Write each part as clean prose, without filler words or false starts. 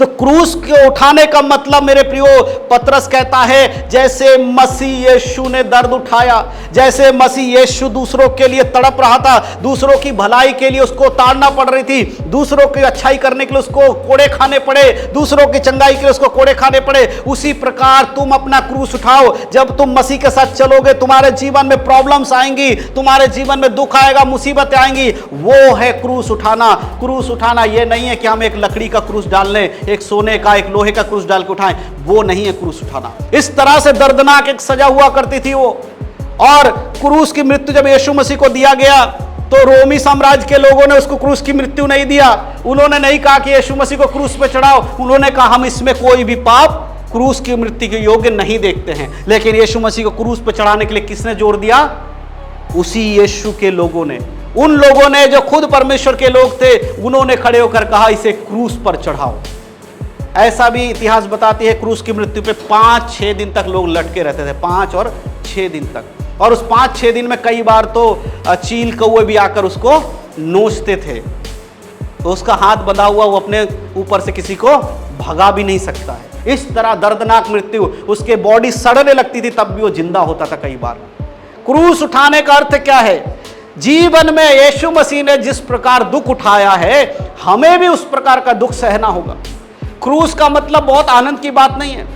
तो क्रूस को उठाने का मतलब मेरे प्रियो, पतरस कहता है जैसे मसीह यीशु ने दर्द उठाया, जैसे मसीह यीशु दूसरों के लिए तड़प रहा था, दूसरों की भलाई के लिए उसको ताड़ना पड़ रही थी, दूसरों की अच्छाई करने के लिए उसको कोड़े खाने पड़े, दूसरों की चंगाई के लिए उसको कोड़े खाने पड़े, उसी प्रकार तुम अपना क्रूस उठाओ। जब तुम मसीह के साथ चलोगे, तुम्हारे जीवन में प्रॉब्लम्स आएंगी, तुम्हारे जीवन में दुख आएगा, मुसीबतें आएंगी। वो है क्रूस उठाना। क्रूस उठाना ये नहीं है कि हम एक लकड़ी का क्रूस डाल लें, एक सोने का, एक लोहे का क्रूस डाल के उठाएं, वो नहीं है क्रूस उठाना। इस तरह से दर्दनाक एक सजा हुआ करती थी वो। और क्रूस की मृत्यु जब यीशु मसीह को दिया गया तो रोमी साम्राज्य के लोगों ने उसको क्रूस की मृत्यु नहीं दिया। उन्होंने नहीं कहा कि यीशु मसीह को क्रूस पे चढ़ाओ, उन्होंने कहा हम इसमें कोई भी पाप क्रूस की मृत्यु के योग्य नहीं देखते हैं। लेकिन यीशु मसीह को क्रूस पे चढ़ाने के लिए किसने जोर दिया? उसी यीशु के लोगों ने, उन लोगों ने जो खुद परमेश्वर के लोग थे, उन्होंने खड़े होकर कहा इसे क्रूस पर चढ़ाओ। ऐसा भी इतिहास बताती है, क्रूस की मृत्यु पे 5-6 दिन तक लोग लटके रहते थे, 5 और 6 दिन तक। और उस 5-6 दिन में कई बार तो चील कौवे भी आकर उसको नोचते थे, तो उसका हाथ बंधा हुआ, वो अपने ऊपर से किसी को भगा भी नहीं सकता है। इस तरह दर्दनाक मृत्यु, उसके बॉडी सड़ने लगती थी तब भी वो जिंदा होता था कई बार। क्रूस उठाने का अर्थ क्या है? जीवन में यीशु मसीह ने जिस प्रकार दुख उठाया है, हमें भी उस प्रकार का दुख सहना होगा। क्रूस का मतलब बहुत आनंद की बात नहीं है।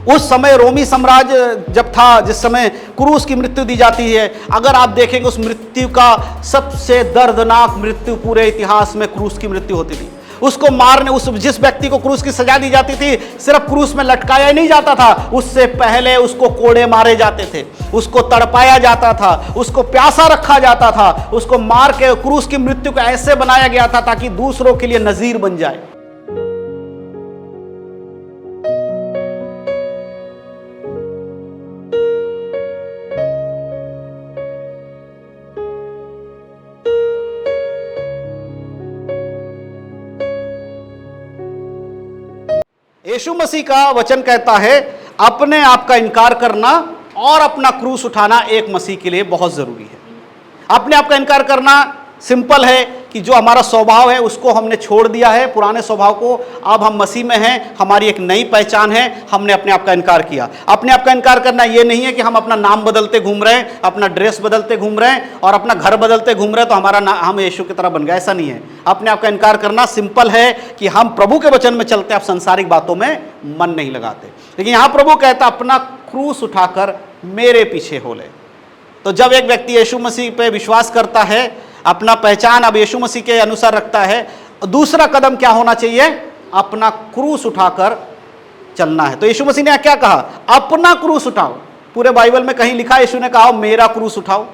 उस समय रोमी साम्राज्य जब था, जिस समय क्रूस की मृत्यु दी जाती है, अगर आप देखेंगे उस मृत्यु का सबसे दर्दनाक मृत्यु पूरे इतिहास में क्रूस की मृत्यु होती थी। उसको मारने, उस जिस व्यक्ति को क्रूस की सजा दी जाती थी, सिर्फ क्रूस में लटकाया नहीं जाता था, उससे पहले उसको कोड़े मारे जाते थे, उसको तड़पाया जाता था, उसको प्यासा रखा जाता था, उसको मार के क्रूस की मृत्यु को ऐसे बनाया गया था ताकि दूसरों के लिए नजीर बन जाए। यीशु मसीह का वचन कहता है अपने आप का इनकार करना और अपना क्रूस उठाना एक मसीह के लिए बहुत जरूरी है। अपने आप का इनकार करना सिंपल है कि जो हमारा स्वभाव है उसको हमने छोड़ दिया है, पुराने स्वभाव को। अब हम मसीह में हैं, हमारी एक नई पहचान है, हमने अपने आप का इनकार किया। अपने आप का इनकार करना ये नहीं है कि हम अपना नाम बदलते घूम रहे हैं, अपना ड्रेस बदलते घूम रहे हैं और अपना घर बदलते घूम रहे हैं तो हमारा हम यीशु की तरह बन गए, ऐसा नहीं है। अपने आप का इनकार करना सिंपल है कि हम प्रभु के वचन में चलते, आप सांसारिक बातों में मन नहीं लगाते। लेकिन यहाँ प्रभु कहता अपना क्रूस उठाकर मेरे पीछे हो ले। तो जब एक व्यक्ति यीशु मसीह पे विश्वास करता है, अपना पहचान अब यीशु मसीह के अनुसार रखता है, दूसरा कदम क्या होना चाहिए? अपना क्रूस उठाकर चलना है। तो यीशु मसीह ने क्या कहा? अपना क्रूस उठाओ। पूरे बाइबल में कहीं लिखा यीशु ने कहा मेरा क्रूस उठाओ।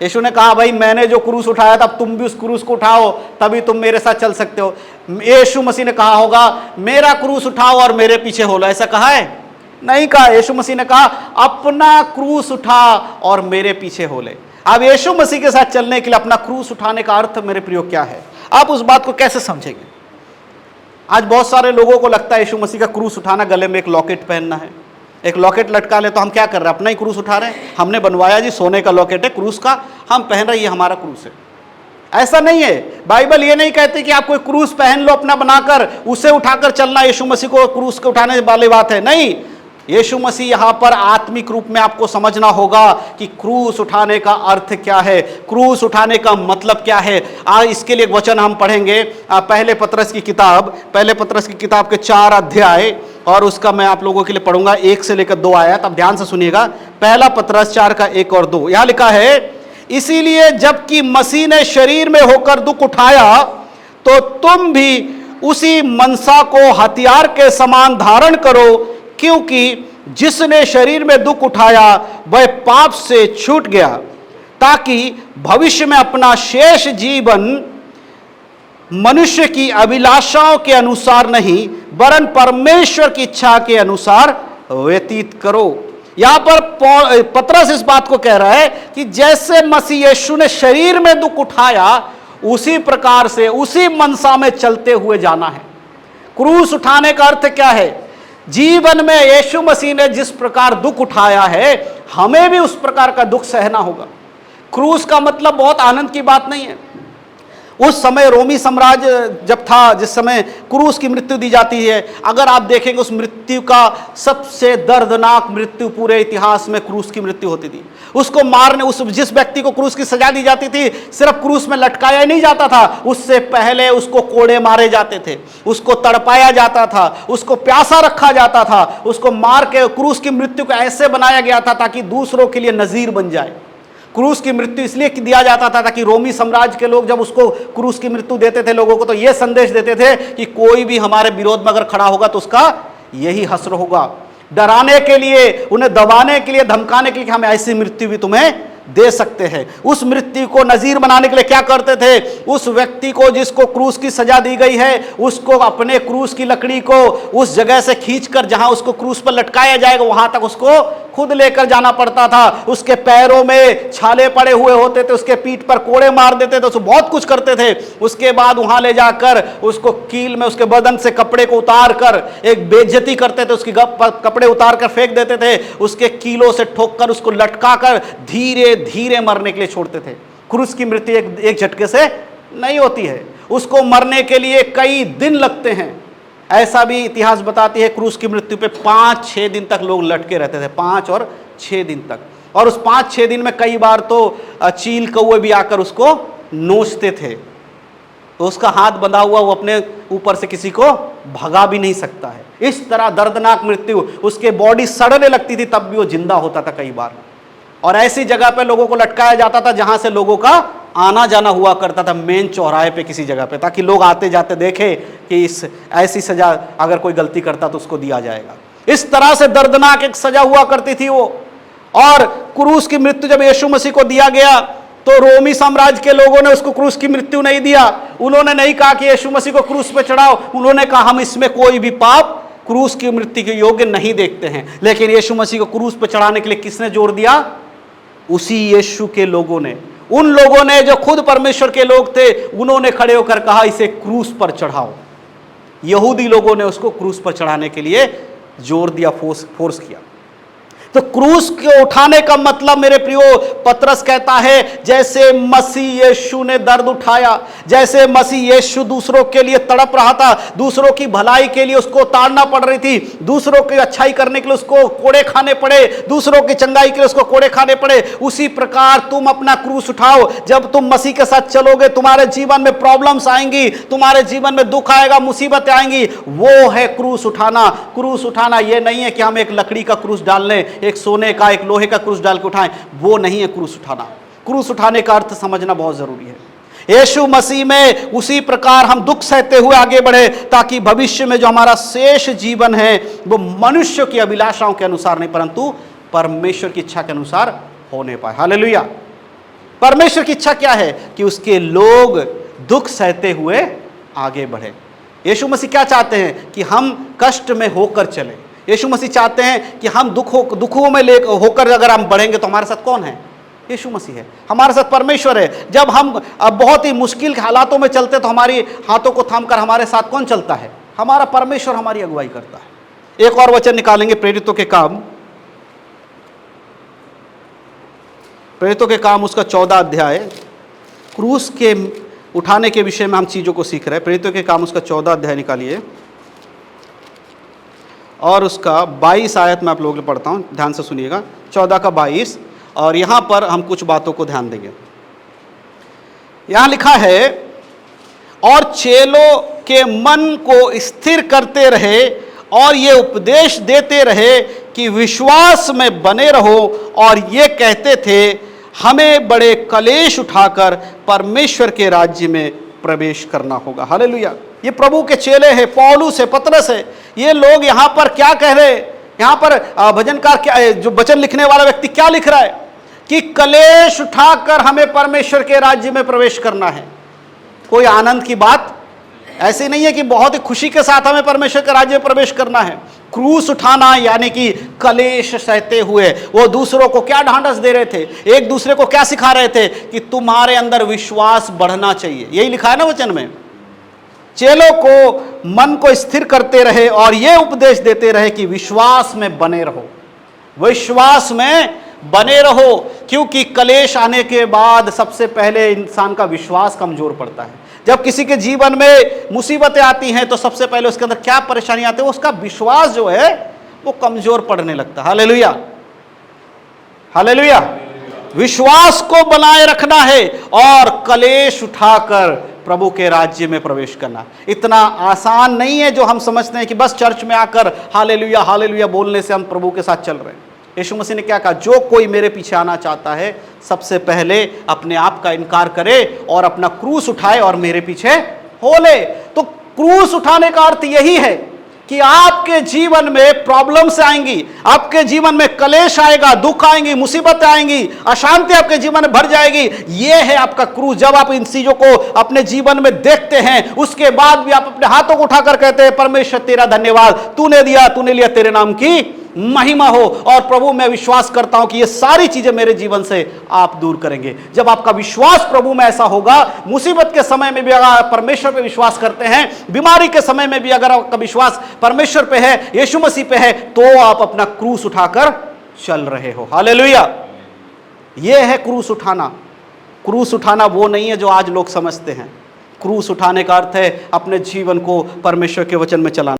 यीशु ने कहा भाई मैंने जो क्रूस उठाया था, अब तुम भी उस क्रूस को उठाओ, तभी तुम मेरे साथ चल सकते हो। यीशु मसीह ने कहा होगा मेरा क्रूस उठाओ और मेरे पीछे हो लो, ऐसा कहा है? नहीं कहा। यीशु मसीह ने कहा अपना क्रूस उठा और मेरे पीछे हो ले। अब यीशु मसीह के साथ चलने के लिए अपना क्रूस उठाने का अर्थ मेरे प्रियो क्या है? आप उस बात को कैसे समझेंगे? आज बहुत सारे लोगों को लगता है यीशु मसीह का क्रूस उठाना गले में एक लॉकेट पहनना है। एक लॉकेट लटका ले तो हम क्या कर रहे हैं? अपना ही क्रूस उठा रहे हैं। हमने बनवाया जी, सोने का लॉकेट है क्रूस का, हम पहन रहे, ये हमारा क्रूस है। ऐसा नहीं है। बाइबल ये नहीं कहती कि आप कोई क्रूस पहन लो अपना बनाकर, उसे उठाकर चलना यीशु मसीह को क्रूस को उठाने वाली बात है, नहीं। यीशु मसीह यहां पर आत्मिक रूप में आपको समझना होगा कि क्रूस उठाने का अर्थ क्या है, क्रूस उठाने का मतलब क्या है। आज इसके लिए एक वचन हम पढ़ेंगे, पहले पतरस की किताब के 4 अध्याय, और उसका मैं आप लोगों के लिए पढ़ूंगा 1 से लेकर 2 आयत। अब ध्यान से सुनिएगा। पहला पतरस 4 का 1 और 2 यहां लिखा है, इसीलिए जबकि मसीह ने शरीर में होकर दुख उठाया, तो तुम भी उसी मनसा को हथियार के समान धारण करो, क्योंकि जिसने शरीर में दुख उठाया वह पाप से छूट गया, ताकि भविष्य में अपना शेष जीवन मनुष्य की अभिलाषाओं के अनुसार नहीं वरन परमेश्वर की इच्छा के अनुसार व्यतीत करो। यहां पर पतरस इस बात को कह रहा है कि जैसे मसीह यीशु ने शरीर में दुख उठाया, उसी प्रकार से उसी मनसा में चलते हुए जाना है। क्रूस उठाने का अर्थ क्या है? जीवन में यीशु मसीह ने जिस प्रकार दुख उठाया है, हमें भी उस प्रकार का दुख सहना होगा। क्रूस का मतलब बहुत आनंद की बात नहीं है। उस समय रोमी साम्राज्य जब था, जिस समय क्रूस की मृत्यु दी जाती है, अगर आप देखेंगे उस मृत्यु का सबसे दर्दनाक मृत्यु पूरे इतिहास में क्रूस की मृत्यु होती थी। उसको मारने, उस जिस व्यक्ति को क्रूस की सजा दी जाती थी, सिर्फ क्रूस में लटकाया नहीं जाता था, उससे पहले उसको कोड़े मारे जाते थे, उसको तड़पाया जाता था, उसको प्यासा रखा जाता था, उसको मार के क्रूस की मृत्यु को ऐसे बनाया गया था ताकि दूसरों के लिए नजीर बन जाए। क्रूस की मृत्यु इसलिए दिया जाता था ताकि रोमी साम्राज्य के लोग जब उसको क्रूस की मृत्यु देते थे लोगों को, तो यह संदेश देते थे कि कोई भी हमारे विरोध में अगर खड़ा होगा तो उसका यही हश्र होगा। डराने के लिए, उन्हें दबाने के लिए, धमकाने के लिए कि हम ऐसी मृत्यु भी तुम्हें दे सकते हैं। उस मृत्यु को नजीर बनाने के लिए क्या करते थे, उस व्यक्ति को जिसको क्रूस की सजा दी गई है, उसको अपने क्रूस की लकड़ी को उस जगह से खींचकर जहां उसको क्रूस पर लटकाया जाएगा वहां तक उसको खुद लेकर जाना पड़ता था। उसके पैरों में छाले पड़े हुए होते थे, उसके पीठ पर कोड़े मार देते थे, उसको बहुत कुछ करते थे। उसके बाद वहां ले जाकर उसको कील में उसके बदन से कपड़े को उतार कर एक बेइज्जती करते थे, उसकी कपड़े उतार कर फेंक देते थे, उसके कीलों से ठोक कर उसको लटका कर धीरे धीरे मरने के लिए छोड़ते थे। क्रूस की मृत्यु एक झटके से नहीं होती है, उसको मरने के लिए कई दिन लगते हैं। ऐसा भी इतिहास बताती है, क्रूस की मृत्यु पे 5-6 दिन तक लोग लटके रहते थे, 5 और 6 दिन तक। और उस 5-6 दिन में कई बार तो चील कौवे भी आकर उसको नोचते थे, तो उसका हाथ बंधा हुआ वो अपने ऊपर से किसी को भगा भी नहीं सकता है। इस तरह दर्दनाक मृत्यु, उसके बॉडी सड़ने लगती थी तब भी वो जिंदा होता था कई बार। और ऐसी जगह पे लोगों को लटकाया जाता था जहां से लोगों का आना जाना हुआ करता था, मेन चौराहे पे किसी जगह पे, ताकि लोग आते जाते देखे कि इस ऐसी सजा अगर कोई गलती करता तो उसको दिया जाएगा। इस तरह से दर्दनाक एक सजा हुआ करती थी वो। और क्रूस की मृत्यु जब यीशु मसीह को दिया गया तो रोमी साम्राज्य के लोगों ने उसको क्रूस की मृत्यु नहीं दिया। उन्होंने नहीं कहा कि यीशु मसीह को क्रूस पे चढ़ाओ, उन्होंने कहा हम इसमें कोई भी पाप क्रूस की मृत्यु के योग्य नहीं देखते हैं। लेकिन यीशु मसीह को क्रूस पे चढ़ाने के लिए किसने जोर दिया? उसी यीशु के लोगों ने, उन लोगों ने जो खुद परमेश्वर के लोग थे, उन्होंने खड़े होकर कहा इसे क्रूस पर चढ़ाओ। यहूदी लोगों ने उसको क्रूस पर चढ़ाने के लिए जोर दिया, फोर्स किया। तो क्रूस को उठाने का मतलब मेरे प्रियो, पतरस कहता है जैसे मसीह यीशु ने दर्द उठाया, जैसे मसीह यीशु दूसरों के लिए तड़प रहा था, दूसरों की भलाई के लिए उसको ताड़ना पड़ रही थी, दूसरों की अच्छाई करने के लिए उसको कोड़े खाने पड़े, दूसरों की चंगाई के लिए उसको कोड़े खाने पड़े, उसी प्रकार तुम अपना क्रूस उठाओ। जब तुम मसीह के साथ चलोगे, तुम्हारे जीवन में प्रॉब्लम्स आएंगी, तुम्हारे जीवन में दुख आएगा, मुसीबतें आएंगी, वो है क्रूस उठाना। क्रूस उठाना ये नहीं है कि हम एक लकड़ी का क्रूस डाल लें, एक सोने का, एक लोहे का क्रूस डाल के उठाएं, वो नहीं है क्रूस उठाना। क्रूस उठाने का अर्थ समझना बहुत जरूरी है। यीशु मसीह में उसी प्रकार हम दुख सहते हुए आगे बढ़े, ताकि भविष्य में जो हमारा शेष जीवन है वो मनुष्य की अभिलाषाओं के अनुसार नहीं, परंतु परमेश्वर की इच्छा के अनुसार होने पाए। हालेलुया। परमेश्वर की इच्छा क्या है? कि उसके लोग दुख सहते हुए आगे बढ़े। यीशु मसीह क्या चाहते हैं? कि हम कष्ट में होकर चले। यीशु मसीह चाहते हैं कि हम दुखों में होकर अगर हम बढ़ेंगे तो हमारे साथ कौन है? यीशु मसीह है, हमारे साथ परमेश्वर है। जब हम बहुत ही मुश्किल हालातों में चलते तो हमारी हाथों को थामकर हमारे साथ कौन चलता है? हमारा परमेश्वर हमारी अगुवाई करता है। एक और वचन निकालेंगे, प्रेरितों के काम, प्रेरितों के काम उसका 14 अध्याय। क्रूस के उठाने के विषय में हम चीज़ों को सीख रहे हैं। प्रेरितों के काम उसका 14 अध्याय निकालिए और उसका 22 आयत में आप लोगों को पढ़ता हूँ, ध्यान से सुनिएगा। 14 का 22, और यहाँ पर हम कुछ बातों को ध्यान देंगे। यहाँ लिखा है, और चेलों के मन को स्थिर करते रहे और ये उपदेश देते रहे कि विश्वास में बने रहो, और ये कहते थे हमें बड़े कलेश उठाकर परमेश्वर के राज्य में प्रवेश करना होगा। हालेलुया। ये प्रभु के चेले हैं, पौलुस है, पतरस है। ये लोग यहाँ पर क्या कह रहे हैं? यहाँ पर भजनकार क्या, जो वचन लिखने वाला व्यक्ति क्या लिख रहा है? कि कलेश उठाकर हमें परमेश्वर के राज्य में प्रवेश करना है। कोई आनंद की बात ऐसी नहीं है कि बहुत ही खुशी के साथ हमें परमेश्वर के राज्य में प्रवेश करना है। क्रूस उठाना यानी कि कलेश सहते हुए वो दूसरों को क्या ढांढस दे रहे थे, एक दूसरे को क्या सिखा रहे थे? कि तुम्हारे अंदर विश्वास बढ़ना चाहिए। यही लिखा है ना वचन में। चेलों को मन को स्थिर करते रहे और ये उपदेश देते रहे कि विश्वास में बने रहो, विश्वास में बने रहो। क्योंकि कलेश आने के बाद सबसे पहले इंसान का विश्वास कमजोर पड़ता है। जब किसी के जीवन में मुसीबतें आती हैं तो सबसे पहले उसके अंदर क्या परेशानी आती है, उसका विश्वास जो है वो कमजोर पड़ने लगता है। Hallelujah, hallelujah. विश्वास को बनाए रखना है और कलेश उठाकर प्रभु के राज्य में प्रवेश करना इतना आसान नहीं है जो हम समझते हैं कि बस चर्च में आकर हालेलुया हालेलुया बोलने से हम प्रभु के साथ चल रहे हैं। यीशु मसीह ने क्या कहा, जो कोई मेरे पीछे आना चाहता है सबसे पहले अपने आप का इनकार करे और अपना क्रूस उठाए और मेरे पीछे हो ले। तो क्रूस उठाने का अर्थ यही है कि आपके जीवन में प्रॉब्लम्स आएंगी, आपके जीवन में कलेश आएगा, दुख आएंगी, मुसीबतें आएंगी, अशांति आपके जीवन में भर जाएगी। यह है आपका क्रूस। जब आप इन चीजों को अपने जीवन में देखते हैं उसके बाद भी आप अपने हाथों को उठाकर कहते हैं, परमेश्वर तेरा धन्यवाद, तूने दिया, तूने लिया, तेरे नाम की महिमा हो। और प्रभु मैं विश्वास करता हूं कि ये सारी चीजें मेरे जीवन से आप दूर करेंगे। जब आपका विश्वास प्रभु में ऐसा होगा, मुसीबत के समय में भी अगर आप परमेश्वर पे विश्वास करते हैं, बीमारी के समय में भी अगर आपका विश्वास परमेश्वर पे है, यीशु मसीह पे है, तो आप अपना क्रूस उठाकर चल रहे हो। हालेलुया। यह है क्रूस उठाना। क्रूस उठाना वो नहीं है जो आज लोग समझते हैं। क्रूस उठाने का अर्थ है अपने जीवन को परमेश्वर के वचन में चलाना।